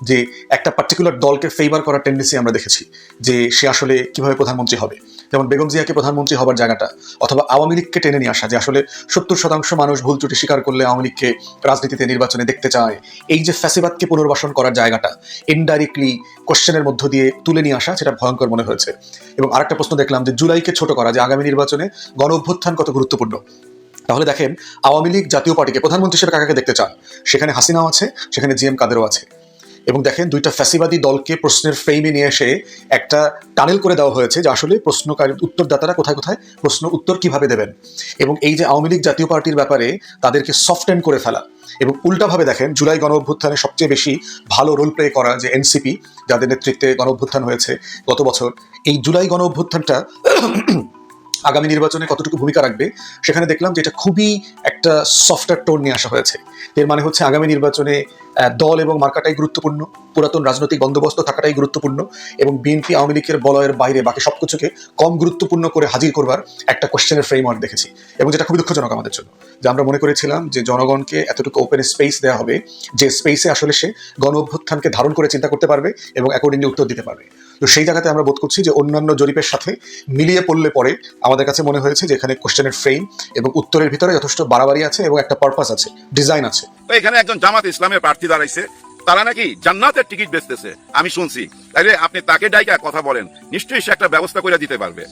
যে একটা পার্টিকুলার দলকে ফেভার করার টেন্ডেন্সি আমরা দেখেছি, যে সে আসলে কিভাবে প্রধানমন্ত্রী হবে। যেমন বেগম জিয়াকে প্রধানমন্ত্রী হবার জায়গাটা, অথবা আওয়ামী লীগকে টেনে নিয়ে আসা, যে আসলে 70% মানুষ ভুল ত্রুটি স্বীকার করলে আওয়ামী লীগকে রাজনীতিতে নির্বাচনে দেখতে চায়, এই যে ফ্যাসিবাদকে পুনর্বাসন করার জায়গাটা ইনডাইরেক্টলি কোশ্চেনের মধ্য দিয়ে তুলে নিয়ে আসা, সেটা ভয়ঙ্কর মনে হয়েছে। এবং আরেকটা প্রশ্ন দেখলাম যে জুলাইকে ছোট করা, যে আগামী নির্বাচনে গণ অভ্যুত্থান কত গুরুত্বপূর্ণ। তাহলে দেখেন আওয়ামী লীগ জাতীয় পার্টিকে প্রধানমন্ত্রী হিসেবে কাকে দেখতে চান, সেখানে হাসিনাও আছে, সেখানে জিএম কাদেরও আছে। এবং দেখেন দুইটা ফ্যাসিবাদী দলকে প্রশ্নের ফ্রেমে নিয়ে এসে একটা টানেল করে দেওয়া হয়েছে, যে আসলে প্রশ্নকারী উত্তরদাতারা কোথায় কোথায় প্রশ্ন উত্তর কিভাবে দেবেন। এবং এই যে আওয়ামী লীগ জাতীয় পার্টির ব্যাপারে তাদেরকে সফটেন করে ফেলা, এবং উল্টাভাবে দেখেন জুলাই গণ অভ্যুত্থানে সবচেয়ে বেশি ভালো রোল প্লে করা যে এনসিপি, যাদের নেতৃত্বে গণ অভ্যুত্থান হয়েছে গত বছর, এই জুলাই গণ অভ্যুত্থানটা আগামী নির্বাচনে কতটুকু ভূমিকা রাখবে, সেখানে দেখলাম যে এটা খুবই একটা সফটওয়্যার টোন নিয়ে আসা হয়েছে। এর মানে হচ্ছে আগামী নির্বাচনে দল এবং মার্কাটাই গুরুত্বপূর্ণ, পুরাতন রাজনৈতিক বন্দোবস্ত থাকাটাই গুরুত্বপূর্ণ, এবং বিএনপি আওয়ামী লীগের বলয়ের বাইরে বাকি সবকিছুকে কম গুরুত্বপূর্ণ করে হাজির করবার একটা কোশ্চেনের ফ্রেমওয়ার্ক দেখেছি। এবং যেটা খুবই দুঃখজনক আমাদের জন্য, যে আমরা মনে করেছিলাম যে জনগণকে এতটুকু ওপেন স্পেস দেওয়া হবে, যে স্পেসে আসলে সে গণ অভ্যুত্থানকে ধারণ করে চিন্তা করতে পারবে এবং অ্যাকর্ডিংলি উত্তর দিতে পারবে। তো সেই জায়গাতে আমরা বোধ করছি যে অন্যান্য জরিপের সাথে মিলিয়ে পড়লে পরে আমাদের কাছে মনে হয়েছে যে এখানে কোশ্চেনের ফ্রেম এবং উত্তরের ভিতরে যথেষ্ট বাড়াবাড়ি আছে এবং একটা পারপাস আছে, ডিজাইন আছে। তো এখানে একজন জামাত ইসলামের প্রার্থী দাঁড়াইছে, তারা নাকি জান্নাতের টিকিট বেচতেছে, আমি শুনছি। তাইলে আপনি তাকে ডাইকা কথা বলেন, নিশ্চয়ই সে একটা ব্যবস্থা করে দিতে পারবে।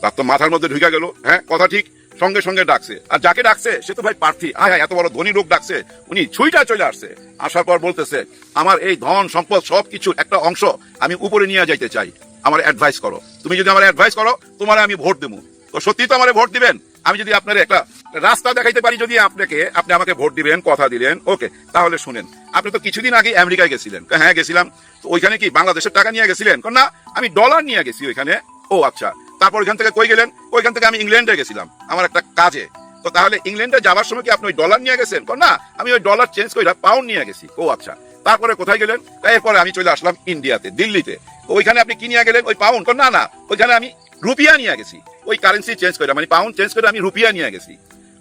তার তো মাথার মধ্যে ঢুকে গেল, হ্যাঁ কথা ঠিক, সঙ্গে সঙ্গে ডাকছে, আর যাকে ডাকছে সে তো ভাই প্রার্থী, হ্যাঁ এত বড় ধনী লোক ডাকছে, উনি ছুইটা চলে আসছে, আসার পর বলতেছে আমার এই ধন সম্পদ সবকিছু একটা অংশ আমি উপরে নিয়ে যাইতে চাই, আমার অ্যাডভাইস করো, তুমি যদি আমার অ্যাডভাইস করো তোমার আমি ভোট দেবো। তো সত্যি তো আমার ভোট দিবেন? আমি যদি আপনার একটা রাস্তা দেখাইতে পারি, যদি আপনি আমাকে ভোট দিবেন, কথা দিলেন, ওকে, তাহলে শুনেন, আপনি তো কিছুদিন আগে আমেরিকায় গেছিলেন। হ্যাঁ গেছিলাম। তো ওইখানে কি বাংলাদেশের টাকা নিয়ে গেছিলেন? না, আমি ডলার নিয়ে গেছি ওইখানে। ও আচ্ছা, তারপর ওইখান থেকে কই গেলেন? ওইখান থেকে আমি ইংল্যান্ডে গেছিলাম আমার একটা কাজে। তো তাহলে ইংল্যান্ডে যাওয়ার সময় কি আপনি ওই ডলার নিয়ে গেছেন? না, আমি ওই ডলার চেঞ্জ করে পাউন্ড নিয়ে গেছি। ও আচ্ছা, তারপরে কোথায় গেলেন? এরপরে আমি চলে আসলাম ইন্ডিয়াতে, দিল্লিতে। ওইখানে আপনি কি নিয়ে গেলেন? ওই পাউন্ড? না, ওইখানে আমি রুপিয়া নিয়ে গেছি, ওই কারেন্সি চেঞ্জ করে, মানে পাউন্ড চেঞ্জ করে আমি রুপিয়া নিয়ে গেছি।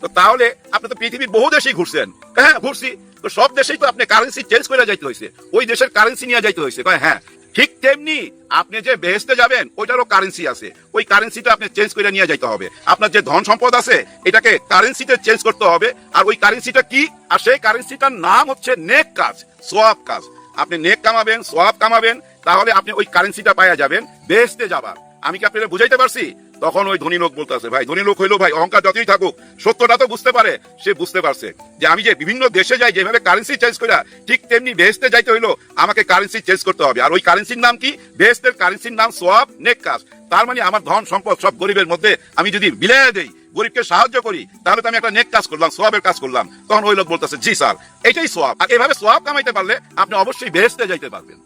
তো তাহলে আপনি তো পৃথিবীর বহু দেশেই ঘুরছেন। হ্যাঁ ঘুরছি, তো সব দেশেই তো আপনি কারেন্সি চেঞ্জ করে যাইতে হয়েছে, ওই দেশের কারেন্সি নিয়ে যাইতে হয়েছে। হ্যাঁ ঠিক তেমনি আপনি যে বেহেশতে যাবেন ওইটারও কারেন্সি আছে, ওই কারেন্সিটা আপনি চেঞ্জ করে নিয়ে যাইতে হবে। আপনার যে ধন সম্পদ আছে এটাকে কারেন্সিতে চেঞ্জ করতে হবে। আর ওই কারেন্সিটা কি? আর সেই কারেন্সিটার নাম হচ্ছে নেক কাজ, সোয়াব কাজ। আপনি নেক কামাবেন, সোয়াব কামাবেন, তাহলে আপনি ওই কারেন্সিটা পাইয়া যাবেন বেহেশতে যাবার। আমি কি আপনারা বুঝাইতে পারছি? তখন ওই ধনী লোক বলতেছে, ভাই ধনী লোক হইলো ভাই অহংকার যতই থাকুক, সত্যটা তো বুঝতে পারে। সে বুঝতে পারছে যে আমি যে বিভিন্ন দেশে যাই, যেভাবে কারেন্সি চেঞ্জ করা, ঠিক তেমনি বেহেশতে যাইতে হইলো আমাকে কারেন্সি চেঞ্জ করতে হবে। আর ওই কারেন্সির নাম কি? বেহেশতের কারেন্সির নাম সোয়াব, নেক কাজ। তার মানে আমার ধন সম্পদ সব গরিবের মধ্যে আমি যদি বিলিয়ে দেই, গরিবকে সাহায্য করি, তাহলে তো আমি একটা নেক কাজ করলাম, সোয়াবের কাজ করলাম। তখন ওই লোক বলতেছে, জি স্যার এটাই সোয়াব। আর এভাবে সোয়াব কামাইতে পারলে আপনি অবশ্যই বেহেশতে যাইতে পারবেন।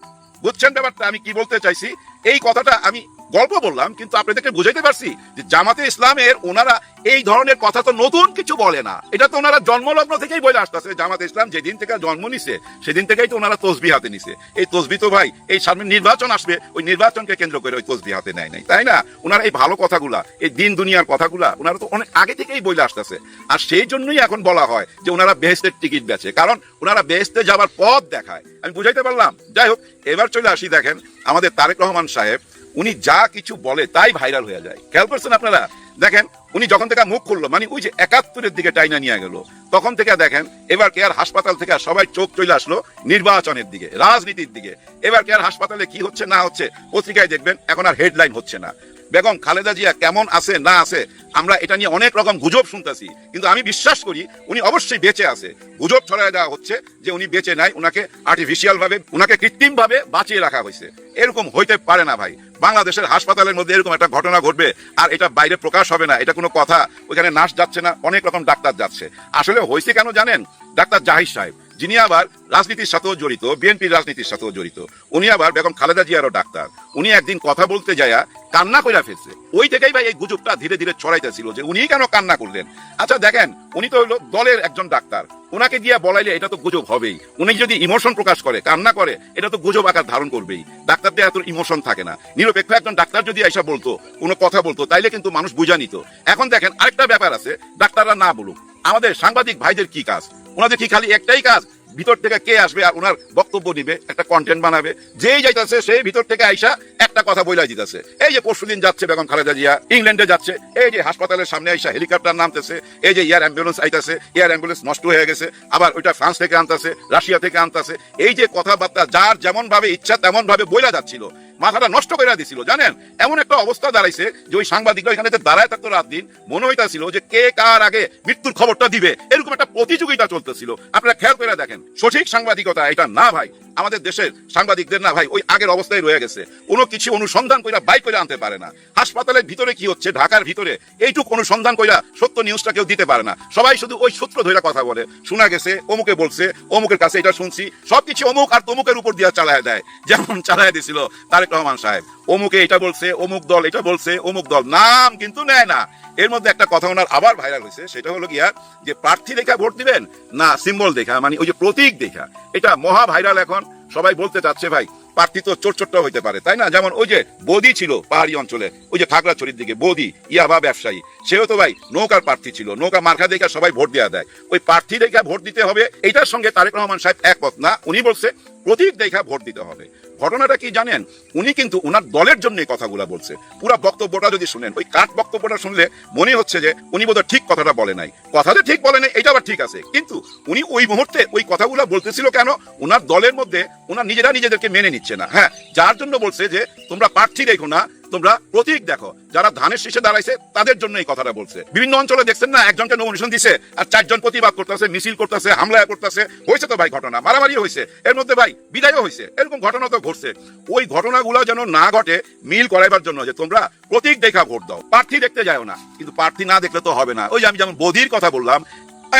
বুঝছেন ব্যাপারটা আমি কি বলতে চাইছি? এই কথাটা আমি গল্প বললাম, কিন্তু আপনাদেরকে বুঝাইতে পারছি যে জামাতে ইসলামের ওনারা এই ধরনের কথা তো নতুন কিছু বলে না, এটা তো ওনারা জন্মলগ্ন থেকেই বলে আসতেছে। জামাতে ইসলাম যেদিন থেকে জন্ম নিছে সেদিন থেকেই তো ওনারা তসবিহ হাতে নিছে। এই তসবিহ তো ভাই এই সামনে নির্বাচন আসবে, ওই নির্বাচনকে কেন্দ্র করে ওই তসবিহ হাতে নেয় নাই, তাই না? ওনারা এই ভালো কথাগুলা, এই দিন দুনিয়ার কথাগুলা ওনারা তো অনেক আগে থেকেই বলে আসতেছে। আর সেই জন্যই এখন বলা হয় যে ওনারা বেহেশতের টিকিট বেচে, কারণ ওনারা বেহেশতে যাবার পথ দেখায়। আমি বুঝাইতে পারলাম? যাই হোক, এবার চলে আসি। দেখেন আমাদের তারেক রহমান সাহেব, উনি যা কিছু বলে তাই ভাইরাল হয়ে যায়। খেয়াল করছেন আপনারা? দেখেন উনি যখন থেকে মুখ খুললো, মানে ওই যে ৭১-এর দিকে টাইনা নিয়ে গেল, তখন থেকে দেখেন এবার কেয়ার হাসপাতাল থেকে সবাই চোখ চলে আসলো নির্বাচনের দিকে, রাজনীতির দিকে। এবার কেয়ার হাসপাতালে কি হচ্ছে না হচ্ছে পত্রিকায় দেখবেন, এখন আর হেডলাইন হচ্ছে না। বেগম খালেদা জিয়া কেমন আছে না আছে আমরা এটা নিয়ে অনেক রকম গুজব শুনতেছি, কিন্তু আমি বিশ্বাস করি উনি অবশ্যই বেঁচে আছে। গুজব ছড়ায় দেওয়া হচ্ছে যে উনি বেঁচে নাই, উনাকে আর্টিফিশিয়াল ভাবে, উনাকে কৃত্রিম ভাবে বাঁচিয়ে রাখা হয়েছে। এরকম হইতে পারে না ভাই। বাংলাদেশের হাসপাতালের মধ্যে এরকম একটা ঘটনা ঘটবে আর এটা বাইরে প্রকাশ হবে না, এটা কোনো কথা? ওইখানে নার্স যাচ্ছে না, অনেক রকম ডাক্তার যাচ্ছে। আসলে হয়েছে কেন জানেন? ডাক্তার জাহিদ সাহেব, যিনি আবার রাজনীতির সাথেও জড়িত, বিএনপির রাজনীতির সাথেও জড়িত, উনি আবার বেগম খালেদা জিয়ারও ডাক্তার। উনি একদিন কথা বলতে যায়া কান্না কইরা ফেলছে। ওই থেকেই ভাই এই গুজবটা ধীরে ধীরে ছড়াইতেছিল যে উনি কেন কান্না করলেন। আচ্ছা দেখেন, উনি তো হইলো দলের একজন ডাক্তার, উনাকে দিয়ে বলাইলে এটা তো গুজব হবেই। উনি যদি ইমোশন প্রকাশ করে, কান্না করে, এটা তো গুজব আকার ধারণ করবেই। ডাক্তারদের এত ইমোশন থাকে না। নিরপেক্ষ একজন ডাক্তার যদি এসে বলতো, কোনো কথা বলতো, তাইলে কিন্তু মানুষ বুঝা নিত। এখন দেখেন আরেকটা ব্যাপার আছে, ডাক্তাররা না বলুক, আমাদের সাংবাদিক ভাইদের কি কাজ? ওনাদের কি খালি একটাই কাজ? ভিতর থেকে কে আসবে আর ওনার বক্তব্য নিবে, একটা কন্টেন্ট বানাবে, যেই যাইতেছে সেই ভিতর থেকে আইসা একটা কথা বইলাই দিতেছে। এই যে পরশুদিন যাচ্ছে বেগম খালেদা জিয়া ইংল্যান্ডে যাচ্ছে, এই যে হাসপাতালের সামনে আইসা হেলিকপ্টার নামতেছে, এই যে এয়ার অ্যাম্বুলেন্স আইতাছে, এয়ার অ্যাম্বুলেন্স নষ্ট হয়ে গেছে, আবার ওইটা ফ্রান্স থেকে আনতেছে, রাশিয়া থেকে আনতেছে। এই যে কথাবার্তা যার যেমন ভাবে ইচ্ছা তেমন ভাবে বইলা যাচ্ছিল, মাথাটা নষ্ট করে দিছিল। জানেন এমন একটা অবস্থা দাঁড়াইছে যে ওই সাংবাদিকরা এখানে দাঁড়ায় থাকতো রাত দিন, মনে হইতাছিল যে কে কার আগে মৃত্যুর খবরটা দিবে, এরকম একটা প্রতিযোগিতা চলতেছিল। আপনারা খেয়াল করে দেখেন, সঠিক সাংবাদিকতা এটা না ভাই। আমাদের দেশের সাংবাদিকদের না ভাই ওই আগের অবস্থায় রয়ে গেছে, কোনো কিছু অনুসন্ধান কইরা বাইক করে আনতে পারে না। হাসপাতালের ভিতরে কি হচ্ছে ঢাকার ভিতরে এইটুকু অনুসন্ধান কইরা সত্য নিউজটা কেউ দিতে পারে না। সবাই শুধু ওই সূত্র ধরে কথা বলে, শোনা গেছে, অমুকে বলছে, অমুকের কাছে এটা শুনছি, সবকিছু অমুক আর তমুকের উপর দিয়ে চালায় দেয়। যেমন চালায় দিছিল তারেক রহমান সাহেব, অমুকে এটা বলছে, অমুক দল এটা বলছে, অমুক দল, নাম কিন্তু নেয় না। এর মধ্যে একটা কথা ওনার আবার ভাইরাল হয়েছে, সেটা হলো গিয়া যে প্রার্থী দেখা ভোট দিবেন না সিম্বল দেখা, মানে ওই যে প্রতীক দেখা। এটা মহা ভাইরাল। এখন সবাই বলতে চাচ্ছে ভাই প্রার্থী তো চোট হইতে পারে, তাই না? যেমন ওই যে বদি ছিল পাহাড়ি অঞ্চলে, ওই যে খাগড়াছড়ির দিকে বদি ইয়াবা ব্যবসায়ী, সেও তো ভাই নৌকার প্রার্থী ছিল, নৌকা মার্কা দেখা সবাই ভোট দেওয়া দেয়। ওই প্রার্থী দেখা ভোট দিতে হবে, এইটার সঙ্গে তারেক রহমান সাহেব একমত না। উনি বলছে প্রতীক দেখা ভোট দিতে হবে। ঘটনাটা কি জানেন? উনি কিন্তু ওনার দলের জন্য এই কথাগুলো বলছে। পুরো বক্তব্যটা যদি শুনেন, ওই কাট বক্তব্যটা শুনলে মনে হচ্ছে যে উনি বোধহয় ঠিক কথাটা বলে নাই। কথাটা ঠিক বলে নাই, এটা আবার ঠিক আছে, কিন্তু উনি ওই মুহূর্তে ওই কথাগুলো বলতেছিল কেন? ওনার দলের মধ্যে ওনার নিজেরা নিজেদেরকে মেনে নিচ্ছে না। হ্যাঁ, যার জন্য বলছে যে তোমরা প্রার্থী দেখো না, তোমরা প্রতীক দেখো। যারা ধানের শীষে দাঁড়াইছে তাদের জন্য এই কথাটা বলছে। বিভিন্ন অঞ্চলে দেখছেন না, একজনকে নমিনেশন দিছে আর 4 জন প্রতিবাদ করতেছে, মিছিল করতেছে, হামলা করতেছে। হয়েছে তো ভাই ঘটনা, মারামারি হয়েছে, এর মধ্যে ভাই বিদায়ও হয়েছে, এরকম ঘটনা তো ঘটছে। ওই ঘটনাগুলো যেন না ঘটে মিল করাইবার জন্য যে তোমরা প্রতীক দেখা ভোট দাও, প্রার্থী দেখতে যাও না। কিন্তু প্রার্থী না দেখলে তো হবে না। ওই যে আমি যেমন বদির কথা বললাম,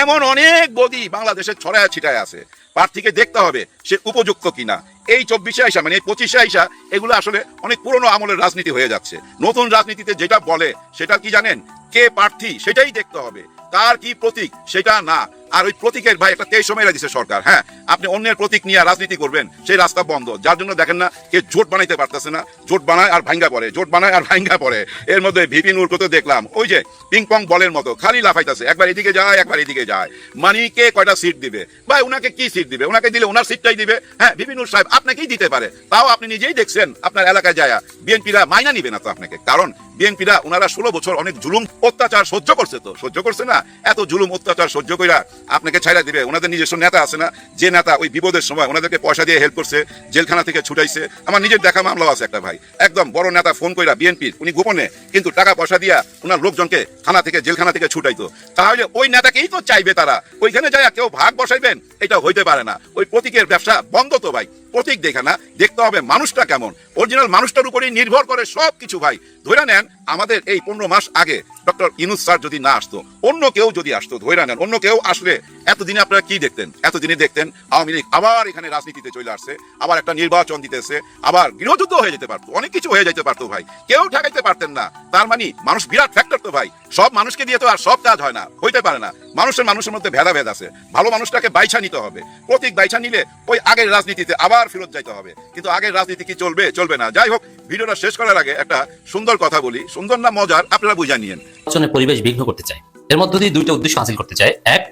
এমন অনেক বদি বাংলাদেশে ছড়ায় ছিটায় আছে। প্রার্থীকে দেখতে হবে সে উপযুক্ত কিনা। এই 24-এ আইসা মানে এই 25-এ আইসা এগুলো আসলে অনেক পুরনো আমলের রাজনীতি হয়ে যাচ্ছে। নতুন রাজনীতিতে যেটা বলে সেটা কি জানেন, কে প্রার্থী সেটাই দেখতে হবে, কার কি প্রতীক সেটা না। আর ওই প্রতীকের ভাই একটা 23 সময় দিচ্ছে সরকার। হ্যাঁ, আপনি অন্যের প্রতীক নিয়ে রাজনীতি করবেন, সেই রাস্তা বন্ধ। যার জন্য দেখেন না কে জোট বানাইতে পারতেছে না, জোট বানায় আর ভাঙ্গা পড়ে, জোট বানায় আর ভাঙ্গা পড়ে। এর মধ্যে ভিপি নূরকে তো দেখলাম ওই যে পিং পং বলের মতো খালি লাফাইতেছে, একবার এদিকে যায় একবার এদিকে যায়। মানে কে কয়টা সিট দিবে ভাই, উনাকে কি সিট দিবে? উনাকে দিলে ওনার সিটটাই দিবে। হ্যাঁ, ভিপি নূর সাহেব আপনাকেই দিতে পারে, তাও আপনি নিজেই দেখছেন আপনার এলাকায় যায় বিএনপিরা মাইনা নিবে না তো আপনাকে। কারণ বিএনপিরা ওনারা 16 বছর অনেক জুলুম অত্যাচার সহ্য করছে, তো সহ্য করছে না, এত জুলুম অত্যাচার সহ্য কইরা আপনাকে ছাইড়া দিবে? ওনাদের নিজস্ব নেতা আছে না, যে নেতা ওই বিপদের সময় ওনাদেরকে পয়সা দিয়ে হেল্প করছে, জেলখানা থেকে ছুটাইছে। আমার নিজের দেখা মামলাও আছে একটা ভাই, একদম বড় নেতা ফোন কইরা বিএনপির, উনি গোপনে কিন্তু টাকা পয়সা দিয়া ওনার লোকজনকে থানা থেকে জেলখানা থেকে ছুটাইতো। তাহলে ওই নেতাকেই তো চাইবে তারা, ওইখানে যায় কেউ ভাগ বসাইবেন, এটা হইতে পারে না। ওই প্রতীকের ব্যবসা বন্ধ তো ভাই। প্রতীক দেখে না, দেখতে হবে মানুষটা কেমন, অরিজিনাল মানুষটার উপরেই নির্ভর করে সব কিছু ভাই। ধরে নেন আমাদের এই 15 মাস আগে ডক্টর ইউনূস স্যার যদি না আসতো, অন্য কেউ যদি আসতো, ধরে নেন অন্য কেউ আসলে এতদিনে আপনারা কি দেখতেন? এতদিনে দেখতেন আওয়ামী লীগ আবার এখানে রাজনীতিতে চলে আসছে, আবার একটা নির্বাচন দিতেছে, আবার গৃহযুদ্ধ হয়ে যেতে পারতো, অনেক কিছু হয়ে যেতে পারতো ভাই, কেউ ঠেকাইতে পারতেন না। তার মানে মানুষ বিরাট ফ্যাক্টর তো ভাই। সব মানুষকে দিয়ে তো আর সব কাজ হয় না, হইতে পারে না। মানুষের মধ্যে ভেদাভেদ আছে, ভালো মানুষটাকে বাইছা নিতে হবে। প্রতীক বাইছা নিলে ওই আগের রাজনীতিতে আবার ফেরত যাইতে হবে। কিন্তু আগের রাজনীতি কি চলবে? চলবে না। যাই হোক, ভিডিওটা শেষ করার আগে একটা সুন্দর কথা বলি, সুন্দর না মজার আপনারা বুঝা নিয়েন। নির্বাচনের পরিবেশ বিঘ্ন করতে চায়, এর মধ্য দিয়ে দুইটা উদ্দেশ্য হাসিল করতে চায়। এক,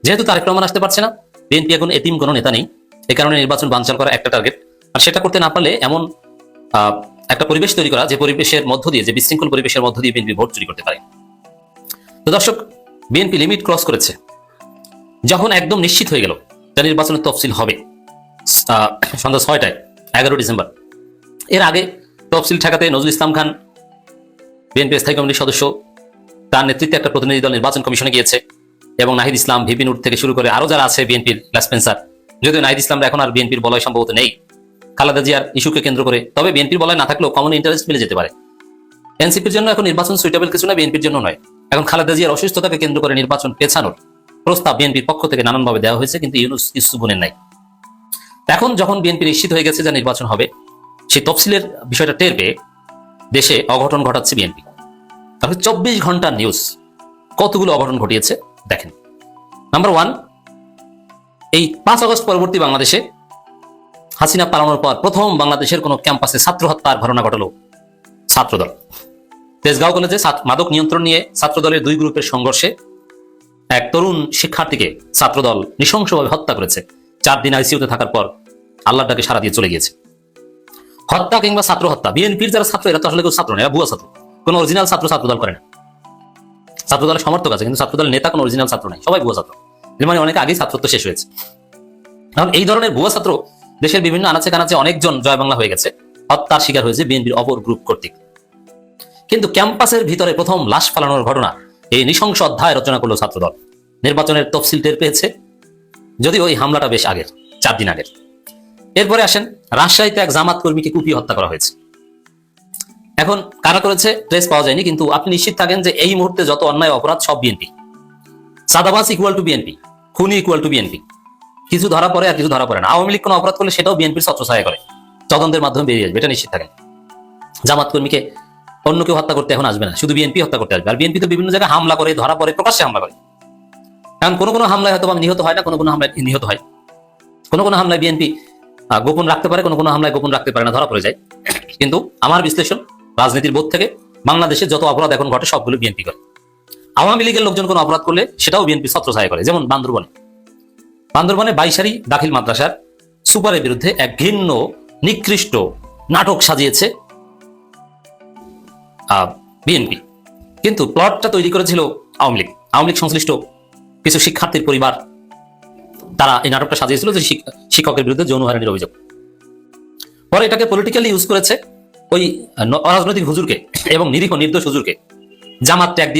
যেহেতু তারেক রহমান আসতে পারছে না, বিএনপি এখন এতিম কোনো নেতা নেই, এই কারণে নির্বাচন বানচাল করা একটা টার্গেট। আর সেটা করতে না পারলে এমন একটা পরিবেশ তৈরি করা, যে পরিবেশের মধ্য দিয়ে, যে বিশৃঙ্খল পরিবেশের মধ্য দিয়ে বিএনপি ভোট চুরি করতে পারে। তো দর্শক, বিএনপি লিমিট ক্রস করেছে যখন একদম নিশ্চিত হয়ে গেল যে নির্বাচনের তফসিল হবে সন্ধ্যা 6টায় 11 ডিসেম্বর। এর আগে তফসিল ঠেকাতে নজরুল ইসলাম খান, বিএনপি স্থায়ী কমিটির সদস্য, তার নেতৃত্বে একটা প্রতিনিধি দল নির্বাচন কমিশনে গিয়েছে এবং নাহিদ ইসলাম, ভিপি নূর থেকে শুরু করে আরো যারা আছে বিএনপির গ্লাসপেন্সার, যদিও নাহিদ ইসলামরা এখন আর বিএনপির বলয় সম্ভবত নেই খালেদা জিয়ার ইস্যুকে কেন্দ্র করে, তবে বিএনপির বলয় না থাকলেও কমন ইন্টারেস্ট মিলে যেতে পারে। এনসিপির জন্য এখন নির্বাচন সুইটেবল কিছু না, বিএনপির জন্য নয়। এখন খালেদা জিয়ার অসুস্থতাকে কেন্দ্র করে নির্বাচন পেছানোর প্রস্তাব বিএনপির পক্ষ থেকে নানানভাবে দেওয়া হয়েছে, কিন্তু ইউনূস ইস্যু বোনের নাই। এখন যখন বিএনপি নিশ্চিত হয়ে গেছে যে নির্বাচন হবে, সেই তফসিলের বিষয়টা টের পেয়ে দেশে অঘটন ঘটাচ্ছে বিএনপি। তারপরে 24 ঘন্টার নিউজ কতগুলো অঘটন ঘটিয়েছে দেখেন। নাম্বার 1, এই 5 আগস্ট পরবর্তী বাংলাদেশে হাসিনা পালানোর পর প্রথম বাংলাদেশের কোন ক্যাম্পাসে ছাত্র হত্যার ঘটনা ঘটলো ছাত্রদল। তেজগাঁও কলেজে মাদক নিয়ন্ত্রণ নিয়ে ছাত্রদলের 2 গ্রুপের সংঘর্ষে এক তরুণ শিক্ষার্থীকে ছাত্রদল নৃশংসভাবে হত্যা করেছে। 4 দিন আইসিইউতে থাকার পর আল্লাহর ডাকে সারা দিয়ে চলে গিয়েছে। হত্যা কিংবা ছাত্র হত্যা, বিএনপির যারা ছাত্র এরা তো আসলে কেউ ছাত্র না, এরা ভুয়া ছাত্র। কোন অরিজিনাল ছাত্র ছাত্রদল করে না। ছাত্রদলের সমর্থক আছে কিন্তু ছাত্রদলের নেতা কোন অরিজিনাল ছাত্র নাই, সবাই ভুয়া ছাত্র। মানে অনেক আগেই ছাত্রত্ব শেষ হয়েছে। এখন এই ধরনের ভুয়া ছাত্র দেশের বিভিন্ন আনাচে কানাচে অনেকজন জয় বাংলা হয়ে গেছে, হত্যার শিকার হয়েছে বিএনপির অপর গ্রুপ কর্তৃক। কিন্তু ক্যাম্পাসের ভিতরে প্রথম লাশ ফালানোর ঘটনা, এই নৃশংস অধ্যায় রচনা করলো ছাত্রদল। নির্বাচনের তফসিল টের পেয়েছে, যদিও এই হামলাটা বেশ আগের, 4 দিন আগের। এরপরে আসেন, রাজশাহীতে এক জামাত কর্মীকে কুপিয়ে হত্যা করা হয়েছে। এখন কারা করেছে ট্রেস পাওয়া যায়নি, কিন্তু আপনি নিশ্চিত থাকেন যে এই মুহূর্তে যত অন্যায় অপরাধ সব বিএনপি। সাদাবাস ইকুয়াল টু বিএনপি, খুনি ইকুয়াল টু বিএনপি। কিছু ধরা পড়ে আর কিছু ধরা পড়ে না। আওয়ামী লীগ কোনো অপরাধ করলে সেটাও বিএনপির ছত্রছায়া করে, তদন্তের মাধ্যমে বেরিয়ে আসবে, এটা নিশ্চিত থাকেন। জামাত কর্মীকে অন্য কেউ হত্যা করতে এখন আসবে না, শুধু বিএনপি হত্যা করতে আসবে। আর বিএনপি তো বিভিন্ন জায়গায় হামলা করে, ধরা পড়ে, প্রকাশ্যে হামলা করে। কারণ কোনো হামলায় হয়তো নিহত হয় না, কোনো হামলায় নিহত হয়। কোনো হামলায় বিএনপি গোপন রাখতে পারে, কোনো হামলায় গোপন রাখতে পারে না, ধরা পড়ে যায়। কিন্তু আমার বিশ্লেষণ, রাজনীতির বোধ থেকে বাংলাদেশে যত অপরাধ এখন ঘটে সবগুলো বিএনপি করে। আওয়ামী লীগের লোকজন কোনো অপরাধ করলে সেটাও বিএনপি ছত্রছায়া করে। যেমন বান্দরবনে 22 দাখিল মাদ্রাসার সুপারের বিরুদ্ধে এক ঘৃণ্য নিকৃষ্ট নাটক সাজিয়েছে বিএনপি, কিন্তু প্লটটা তৈরি করেছিল আওয়ামী লীগ সংশ্লিষ্ট কিছু শিক্ষার্থীর পরিবার। তারা এই নাটকটা সাজিয়েছিল যে শিক্ষকের বিরুদ্ধে যৌন হয়রানির অভিযোগ। পরে এটাকে পলিটিক্যালি ইউজ করেছে ওই অরাজনৈতিক হুজুরকে এবং নিরীহ নির্দোষ হুজুরকে জামাত ট্যাগ দিয়ে